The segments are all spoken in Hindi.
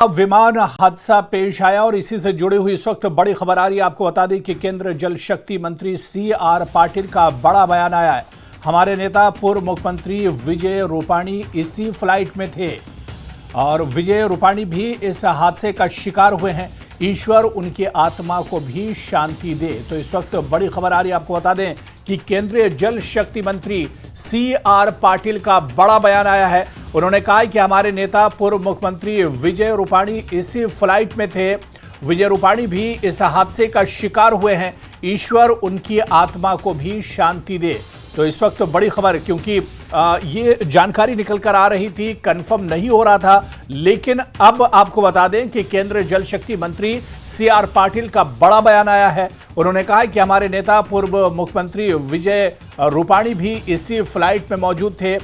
विमान हादसा पेश आया और इसी से जुड़ी हुई इस वक्त बड़ी खबर आ रही है। आपको बता दें कि केंद्रीय जल शक्ति मंत्री CR पाटिल का बड़ा बयान आया है। हमारे नेता पूर्व मुख्यमंत्री विजय रूपाणी इसी फ्लाइट में थे और विजय रूपाणी भी इस हादसे का शिकार हुए हैं। ईश्वर उनकी आत्मा को भी शांति दे। तो इस वक्त बड़ी खबर आ रही है। आपको बता दें कि केंद्रीय जल शक्ति मंत्री CR पाटिल का बड़ा बयान आया है। उन्होंने कहा कि हमारे नेता पूर्व मुख्यमंत्री विजय रूपाणी इसी फ्लाइट में थे। विजय रूपाणी भी इस हादसे का शिकार हुए हैं। ईश्वर उनकी आत्मा को भी शांति दे। तो इस वक्त बड़ी खबर, क्योंकि ये जानकारी निकल कर आ रही थी, कंफर्म नहीं हो रहा था, लेकिन अब आपको बता दें कि केंद्रीय जल शक्ति मंत्री CR पाटिल का बड़ा बयान आया है। उन्होंने कहा कि हमारे नेता पूर्व मुख्यमंत्री विजय रूपाणी भी इसी फ्लाइट में मौजूद थे।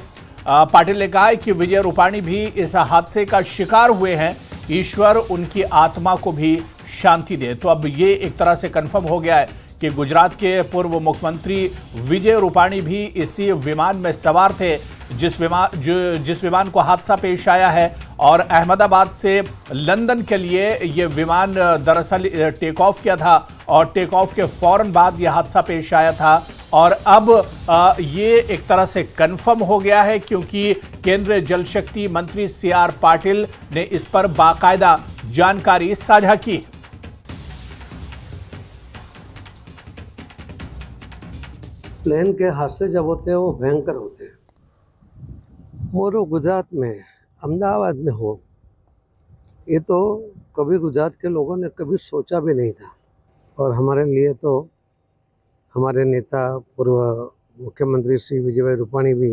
पाटिल ने कहा कि विजय रूपाणी भी इस हादसे का शिकार हुए हैं। ईश्वर उनकी आत्मा को भी शांति दे। तो अब ये एक तरह से कंफर्म हो गया है कि गुजरात के पूर्व मुख्यमंत्री विजय रूपाणी भी इसी विमान में सवार थे, जिस विमान को हादसा पेश आया है। और अहमदाबाद से लंदन के लिए ये विमान दरअसल टेक ऑफ किया था और टेक ऑफ के फौरन बाद ये हादसा पेश आया था। और अब ये एक तरह से कंफर्म हो गया है, क्योंकि केंद्रीय जल शक्ति मंत्री CR पाटिल ने इस पर बाकायदा जानकारी साझा की। प्लेन के हादसे जब होते हैं वो भयंकर होते हैं, और वो गुजरात में अहमदाबाद में हो, ये तो कभी गुजरात के लोगों ने कभी सोचा भी नहीं था। और हमारे लिए तो हमारे नेता पूर्व मुख्यमंत्री श्री विजय रूपाणी भी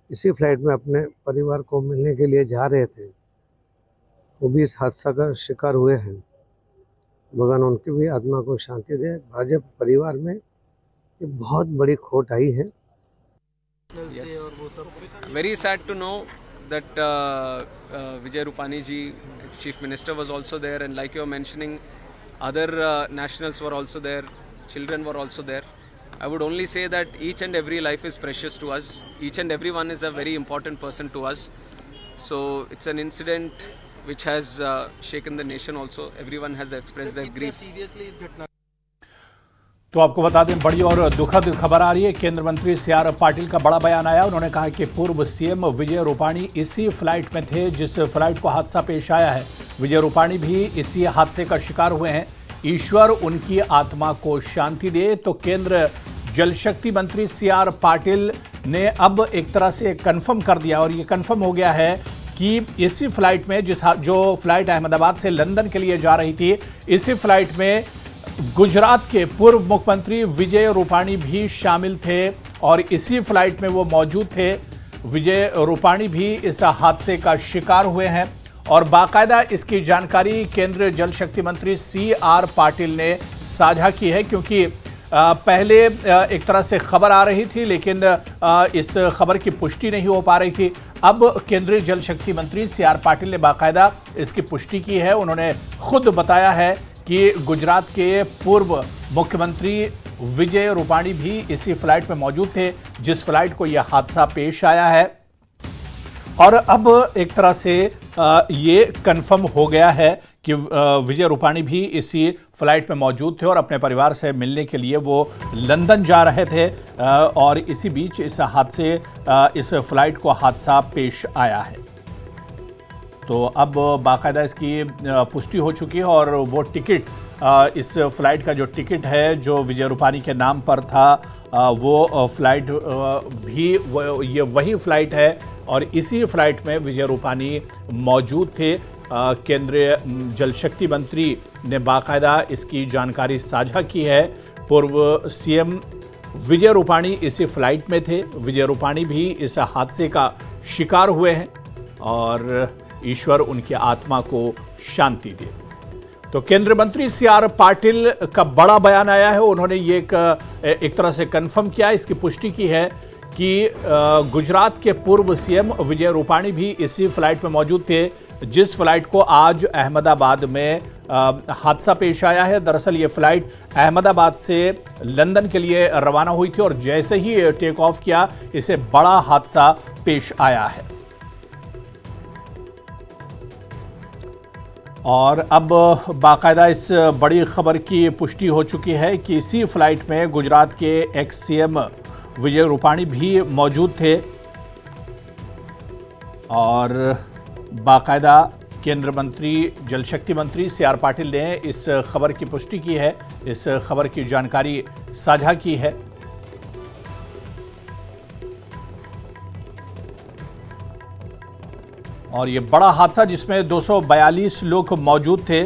इसी फ्लाइट में अपने परिवार को मिलने के लिए जा रहे थे। वो भी इस हादसा का शिकार हुए हैं। भगवान उनकी भी आत्मा को शांति दे। भाजपा परिवार में ये बहुत बड़ी खोट आई है। Yes. Very sad to know that Vijay Rupani ji, Chief Minister, was also there, and like you were mentioning, other nationals were also there, children were also there. I would only say that each and every life is precious to us. Each and everyone is a very important person to us. So it's an incident which has shaken the nation also. Everyone has expressed their grief. तो आपको बता दें, बड़ी और दुखद खबर आ रही है। केंद्रीय मंत्री CR पाटिल का बड़ा बयान आया। उन्होंने कहा कि पूर्व CM विजय रूपाणी इसी फ्लाइट में थे जिस फ्लाइट को हादसा पेश आया है। विजय रूपाणी भी इसी हादसे का शिकार हुए हैं। ईश्वर उनकी आत्मा को शांति दे। तो केंद्र जल शक्ति मंत्री CR पाटिल ने अब एक तरह से कंफर्म कर दिया, और ये कंफर्म हो गया है कि इसी फ्लाइट में जो फ्लाइट अहमदाबाद से लंदन के लिए जा रही थी, इसी फ्लाइट में गुजरात के पूर्व मुख्यमंत्री विजय रूपाणी भी शामिल थे और इसी फ्लाइट में वो मौजूद थे। विजय रूपाणी भी इस हादसे का शिकार हुए हैं और बाकायदा इसकी जानकारी केंद्रीय जल शक्ति मंत्री CR पाटिल ने साझा की है, क्योंकि पहले एक तरह से खबर आ रही थी, लेकिन इस खबर की पुष्टि नहीं हो पा रही थी। अब केंद्रीय जल शक्ति मंत्री CR पाटिल ने बाकायदा इसकी पुष्टि की है। उन्होंने खुद बताया है कि गुजरात के पूर्व मुख्यमंत्री विजय रूपाणी भी इसी फ्लाइट में मौजूद थे जिस फ्लाइट को यह हादसा पेश आया है। और अब एक तरह से ये कंफर्म हो गया है कि विजय रूपाणी भी इसी फ्लाइट में मौजूद थे और अपने परिवार से मिलने के लिए वो लंदन जा रहे थे, और इसी बीच इस फ्लाइट को हादसा पेश आया है। तो अब बाकायदा इसकी पुष्टि हो चुकी है और वो टिकट, इस फ्लाइट का जो टिकट है जो विजय रूपाणी के नाम पर था, वो फ्लाइट भी ये वही फ्लाइट है और इसी फ्लाइट में विजय रूपाणी मौजूद थे। केंद्रीय जल शक्ति मंत्री ने बाकायदा इसकी जानकारी साझा की है। पूर्व CM विजय रूपाणी इसी फ्लाइट में थे। विजय रूपाणी भी इस हादसे का शिकार हुए हैं और ईश्वर उनकी आत्मा को शांति दे। तो केंद्रीय मंत्री CR पाटिल का बड़ा बयान आया है। उन्होंने ये एक तरह से कंफर्म किया, इसकी पुष्टि की है कि गुजरात के पूर्व CM विजय रूपाणी भी इसी फ्लाइट में मौजूद थे जिस फ्लाइट को आज अहमदाबाद में हादसा पेश आया है। दरअसल ये फ्लाइट अहमदाबाद से लंदन के लिए रवाना हुई थी और जैसे ही टेक ऑफ किया, इसे बड़ा हादसा पेश आया है। और अब बाकायदा इस बड़ी खबर की पुष्टि हो चुकी है कि इसी फ्लाइट में गुजरात के एक्स सीएम विजय रूपाणी भी मौजूद थे और बाकायदा केंद्र मंत्री जल शक्ति मंत्री सी.आर. पाटिल ने इस खबर की पुष्टि की है, इस खबर की जानकारी साझा की है। और ये बड़ा हादसा जिसमें 242 लोग मौजूद थे,